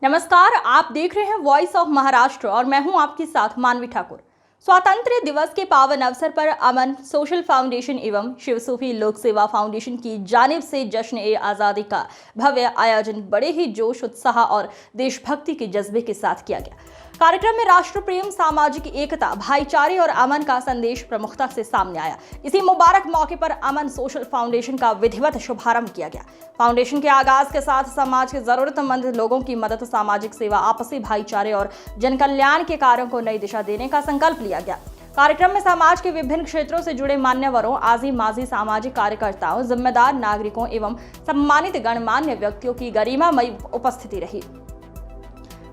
नमस्कार, आप देख रहे हैं वॉइस ऑफ महाराष्ट्र और मैं हूं आपके साथ मानवी ठाकुर। स्वातंत्र्य दिवस के पावन अवसर पर अमन सोशल फाउंडेशन एवं शिव सूफी लोक सेवा फाउंडेशन की जानिब से जश्न ए आज़ादी का भव्य आयोजन बड़े ही जोश उत्साह और देशभक्ति के जज्बे के साथ किया गया। कार्यक्रम में राष्ट्र प्रेम, सामाजिक एकता, भाईचारे और अमन का संदेश प्रमुखता से सामने आया। इसी मुबारक मौके पर अमन सोशल फाउंडेशन का विधिवत शुभारंभ किया गया। फाउंडेशन के आगाज के साथ समाज के जरूरतमंद लोगों की मदद, सामाजिक सेवा, आपसी भाईचारे और जन कल्याण के कार्यों को नई दिशा देने का संकल्प लिया गया। कार्यक्रम में समाज के विभिन्न क्षेत्रों से जुड़े मान्यवरों, आजी माजी सामाजिक कार्यकर्ताओं, जिम्मेदार नागरिकों एवं सम्मानित गणमान्य व्यक्तियों की गरिमामयी उपस्थिति रही।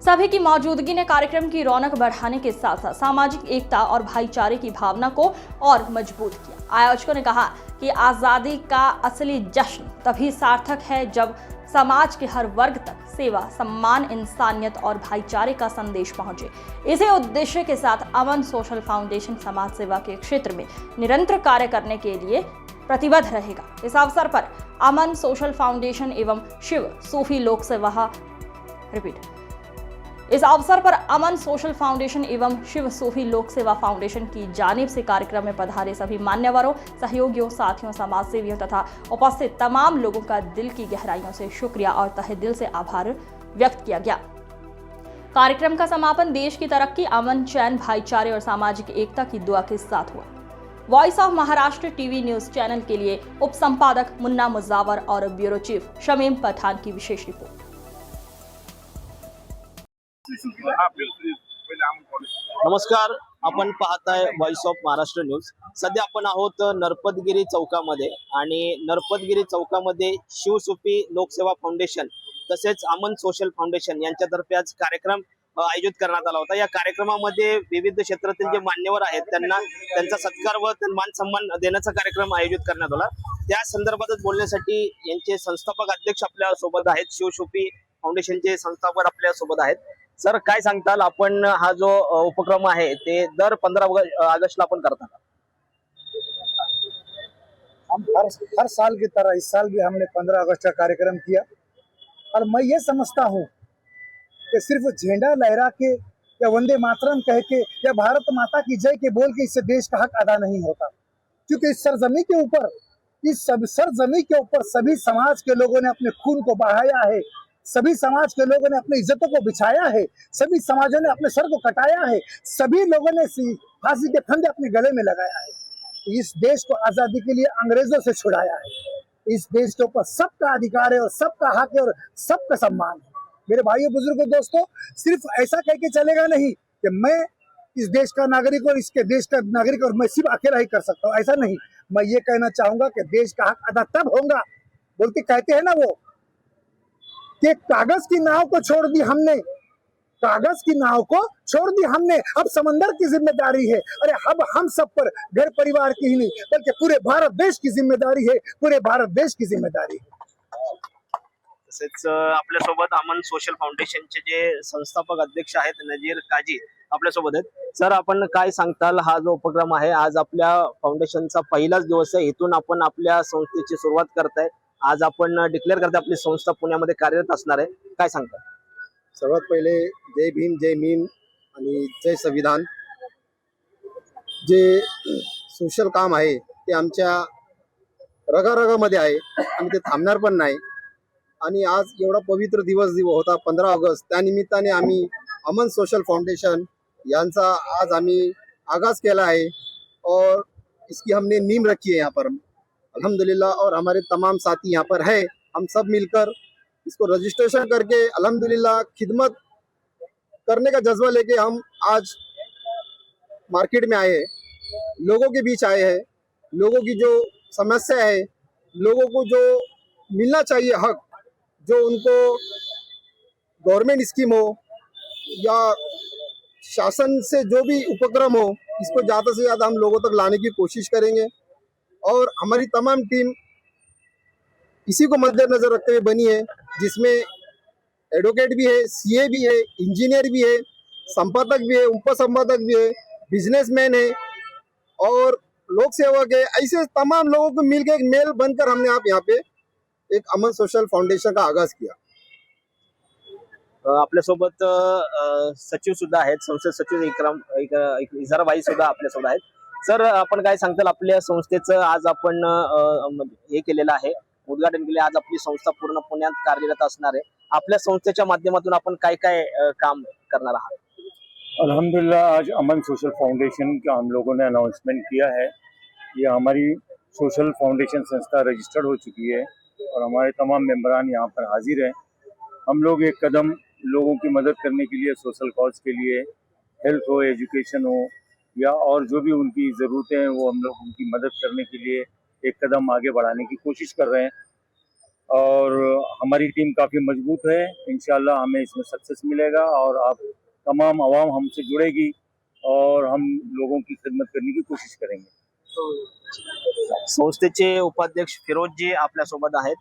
सभी की मौजूदगी ने कार्यक्रम की रौनक बढ़ाने के साथ साथ सामाजिक एकता और भाईचारे की भावना को और मजबूत किया। आयोजकों ने कहा कि आज़ादी का असली जश्न तभी सार्थक है जब समाज के हर वर्ग तक सेवा, सम्मान, इंसानियत और भाईचारे का संदेश पहुंचे। इसी उद्देश्य के साथ अमन सोशल फाउंडेशन समाज सेवा के क्षेत्र में निरंतर कार्य करने के लिए प्रतिबद्ध रहेगा। इस अवसर पर अमन सोशल फाउंडेशन एवं शिव सूफी लोक सेवा इस अवसर पर अमन सोशल फाउंडेशन एवं शिव सूफी लोक सेवा फाउंडेशन की जानिब से कार्यक्रम में पधारे सभी मान्यवरों, सहयोगियों, साथियों, समाजसेवियों तथा उपस्थित तमाम लोगों का दिल की गहराइयों से शुक्रिया और तहे दिल से आभार व्यक्त किया गया। कार्यक्रम का समापन देश की तरक्की, अमन, चैन, भाईचारे और सामाजिक एकता की दुआ के साथ हुआ। Voice of Maharashtra TV news channel के लिए उप संपादक मुन्ना मुजावर और ब्यूरो चीफ शमीम पठान की विशेष रिपोर्ट। नमस्कार, आपण पाहताय वॉइस ऑफ महाराष्ट्र न्यूज। सध्या आपण आहोत नरपतगिरी चौकामध्ये आणि नरपतगिरी चौकामध्ये शिवसूफी लोकसेवा फाउंडेशन तसेच अमन सोशल फाउंडेशन यांच्यातर्फे आज कार्यक्रम आयोजित करण्यात आला होता। या कार्यक्रमामध्ये विविध क्षेत्रातील जे मान्यवर आहेत त्यांना त्यांचा सत्कार व मान सन्मान देण्याचा कार्यक्रम आयोजित करण्यात आला। त्या संदर्भातच बोलण्यासाठी यांचे संस्थापक अध्यक्ष आपल्या सोबत आहेत, शिवसूफी फाउंडेशनचे संस्थापक आपल्या सोबत आहेत। सर, काय सांगताल, आपण हा जो उपक्रम आहे ते दर 15 ऑगस्टला आपण करता का? हम हर साल की तरह इस साल भी हमने 15 अगस्त का कार्यक्रम किया और मैं ये समझता हूँ कि सिर्फ झंडा लहरा के या वंदे मातरम कह के या भारत माता की जय के बोल के इससे देश का हक अदा नहीं होता, क्योंकि इस सरजमी के ऊपर सरजमी के ऊपर सभी समाज के लोगों ने अपने खून को बहाया है, सभी समाज के लोगों ने अपनी इज्जतों को बिछाया है, सभी समाजों ने अपने सर को कटाया है, सभी लोगों ने फांसी के फंदे अपने गले में लगाया है। इस देश को आजादी के लिए अंग्रेजों से छुड़ाया है। इस देश के ऊपर सबका अधिकार है और सबका हक है और सबका सम्मान है। मेरे भाइयों, बुजुर्गों, दोस्तों, सिर्फ ऐसा कह के चलेगा नहीं कि मैं इस देश का नागरिक और इसके देश का नागरिक और मैं सिर्फ अकेला ही कर सकता हूँ, ऐसा नहीं। मैं ये कहना चाहूंगा कि देश का हक अदा तब होगा, बोलते कहते हैं ना वो, कि कागज की नाव को छोड़ दी हमने, कागज की नाव को छोड़ दी हमने, अब समंदर की जिम्मेदारी है। अरे अब हम सब पर घर परिवार की ही नहीं बल्कि पूरे भारत देश की जिम्मेदारी है, पूरे भारत देश की जिम्मेदारी है। तसेच आपल्या सोबत अमन सोशल फाउंडेशनचे जे संस्थापक अध्यक्ष आहेत नजीर काजी आपल्या सोबत आहेत। सर, आपण काय सांगताल, हा जो उपक्रम आहे आज आपल्या फाउंडेशनचा पहिलाच दिवस आहे, इथून आपण आपल्या संस्थेची सुरुवात करताय, आज आपण डिक्लेअर करताय आपली संस्था पुण्यामध्ये कार्यरत असणार आहे, काय सांगताल? सर्वात पहिले जय भीम, जय मीम आणि जय संविधान। जे सोशल काम आहे ते आमच्या रगारगामध्ये आहे आणि ते थांबणार पण नाही। आणि आज एवढा पवित्र दिवस होता 15 ऑगस्ट, त्यानिमित्ताने आम्ही अमन सोशल फाउंडेशन यांचा आज आम्ही आगाज केला है और इसकी हमने नींव रखी है यहाँ पर अल्हम्दुलिल्लाह। और हमारे तमाम साथी यहाँ पर है, हम सब मिलकर इसको रजिस्ट्रेशन करके अल्हम्दुलिल्लाह खिदमत करने का जज्बा लेके हम आज मार्केट में आए हैं, लोगों के बीच आए हैं। लोगों की जो समस्या है, लोगों को जो मिलना चाहिए हक, जो उनको गवर्नमेंट स्कीम हो या शासन से जो भी उपक्रम हो, इसको ज़्यादा से ज़्यादा हम लोगों तक लाने की कोशिश करेंगे। और हमारी तमाम टीम इसी को मद्देनजर रखते हुए बनी है, जिसमें एडवोकेट भी है, सीए भी है, इंजीनियर भी है, संपादक भी है, उपसंपादक भी है, बिजनेसमैन है और लोक सेवक है। ऐसे तमाम लोगों को मिलकर एक मेल बनकर हमने आप यहाँ पे एक अमन सोशल फाउंडेशन का आगाज किया। आपल्यासोबत सचिव सुद्धा आहेत, संसद सचिव इजाराबाई सुद्धा आपल्यासोबत आहेत. सर, आपण काय सांगताल आपल्या संस्थेचं? आज आपण हे केलेलं आहे, उद्घाटन केले. आज आपली संस्था पूर्ण पुण्यात कार्यरत असणार आहे. आपल्या संस्थेच्या माध्यमातून आपण काय काय काम करणार आहात? अल्हम्दुलिल्लाह, आज अमन सोशल फाउंडेशन का हम लोगों ने अनाउंसमेंट किया है। ये हमारी सोशल फाउंडेशन संस्था रजिस्टर्ड हो चुकी है और हमारे तमाम मेंबरान यहाँ पर हाजिर हैं। हम लोग एक कदम लोगों की मदद करने के लिए, सोशल कॉज के लिए, हेल्थ हो, एजुकेशन हो या और जो भी उनकी ज़रूरतें हैं, वो हम लोग उनकी मदद करने के लिए एक कदम आगे बढ़ाने की कोशिश कर रहे हैं। और हमारी टीम काफ़ी मजबूत है। इंशाल्लाह हमें इसमें सक्सेस मिलेगा और आप तमाम आवाम हमसे जुड़ेगी और हम लोगों की खिदमत करने की कोशिश करेंगे। संस्थेचे उपाध्यक्ष फिरोजजी आपल्यासोबत आहेत.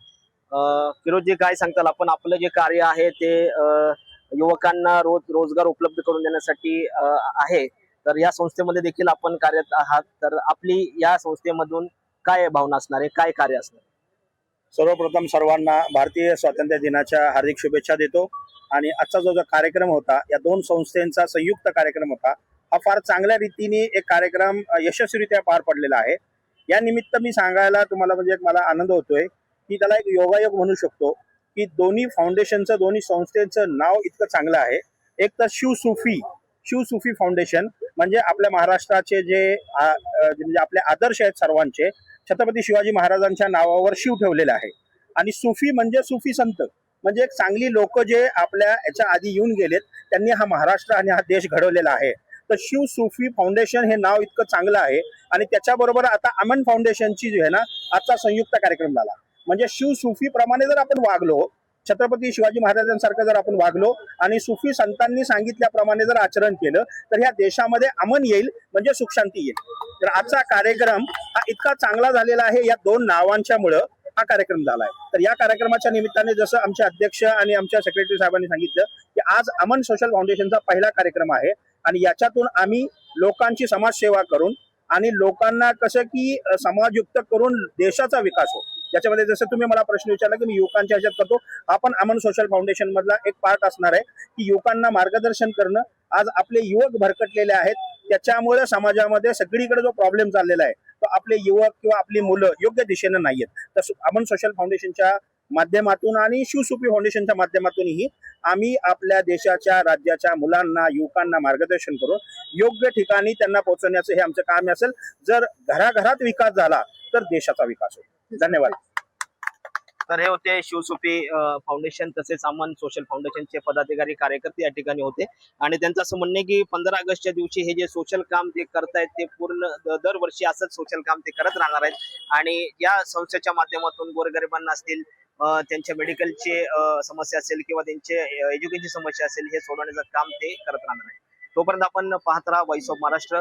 फिरोजजी, काय सांगताल आपण? आपलं जे कार्य आहे ते युवकांना रोजगार उपलब्ध करून देण्यासाठी आहे. तर या संस्थेमध्ये देखील आपण कार्यरत आहात. तर आपली या संस्थेमधून काय भावना असणार आहे, काय कार्य असणार? सर्वप्रथम सर्वांना भारतीय स्वातंत्र्य दिनाच्या हार्दिक शुभेच्छा देतो. आणि आजचा जो कार्यक्रम होता, या दोन संस्थांचा संयुक्त कार्यक्रम होता, हा फार चांगल्या रीतीने एक कार्यक्रम यशस्वीरित्या पार पडलेला आहे. या निमित्त मी सांगायला तुम्हाला म्हणजे एक मला आनंद होतोय की त्याला एक योगायोग म्हणू शकतो की दोन्ही फाउंडेशनचं, दोन्ही संस्थेचं नाव इतकं चांगलं आहे. एक तर शिवसूफी फाउंडेशन म्हणजे आपल्या महाराष्ट्राचे जे म्हणजे आपले आदर्श आहेत सर्वांचे, छत्रपती शिवाजी महाराजांच्या नावावर शिव ठेवलेलं आहे. आणि सुफी म्हणजे सुफी संत, म्हणजे एक चांगली लोक जे आपल्या याच्या आधी येऊन गेलेत, त्यांनी हा महाराष्ट्र आणि हा देश घडवलेला आहे. तर शिव सूफी फाउंडेशन हे नाव इतकं चांगलं आहे. आणि त्याच्याबरोबर आता अमन फाउंडेशनची जी आहे ना, आजचा संयुक्त कार्यक्रम झाला. म्हणजे शिव सूफी प्रमाणे जर आपण वागलो, छत्रपती शिवाजी महाराजांसारखं जर आपण वागलो आणि सुफी संतांनी सांगितल्याप्रमाणे जर आचरण केलं, तर ह्या देशामध्ये अमन येईल, म्हणजे सुख शांती येईल. तर आजचा कार्यक्रम हा इतका चांगला झालेला आहे या दोन नावांच्यामुळं हा कार्यक्रम झालाय. तर या कार्यक्रमाच्या निमित्ताने जसं आमचे अध्यक्ष आणि आमच्या सेक्रेटरी साहेबांनी सांगितलं की आज अमन सोशल फाउंडेशनचा पहिला कार्यक्रम आहे आणि याच्यातून आम्ही लोकांची समाजसेवा करून आणि लोकांना कसं की समाजयुक्त करून देशाचा विकास हो, याच्यामध्ये जसं तुम्ही मला प्रश्न विचारला की मी युवकांच्या ह्याच्यात करतो, आपण अमन सोशल फाउंडेशन मधला एक पार्ट असणार आहे की युवकांना मार्गदर्शन करणं. आज आपले युवक भरकटलेले आहेत, त्याच्यामुळे समाजामध्ये सगळीकडे जो प्रॉब्लेम चाललेला आहे तो आपले युवक किंवा आपली मुलं योग्य दिशेनं नाहीयेत. तर अमन सोशल फाउंडेशनच्या माध्यमातून आणि शिवसूफी फाउंडेशनच्या माध्यमातूनही आम्ही आपल्या देशाच्या, राज्याच्या मुलांना, युवकांना मार्गदर्शन करून योग्य ठिकाणी त्यांना पोहोचवण्याचं हे आमचं काम असेल. जर घराघरात विकास झाला तर देशाचा विकास होईल. धन्यवाद. तर हे होते शिवसूफी फाउंडेशन तसेच अमन सोशल फाउंडेशनचे पदाधिकारी, कार्यकर्ते या ठिकाणी होते. आणि त्यांचं असं म्हणणं आहे की 15 ऑगस्टच्या दिवशी हे जे सोशल काम ते करतायत ते पूर्ण दरवर्षी असंच सोशल काम ते करत राहणार आहेत. आणि या संस्थेच्या माध्यमातून गोरगरिबांना असतील, त्यांच्या मेडिकलचे समस्या असेल किंवा त्यांचे एज्युकेशनची समस्या असेल, हे सोडवण्याचं काम ते करत राहणार आहे. तोपर्यंत आपण पाहत राहा व्हॉइस ऑफ महाराष्ट्र.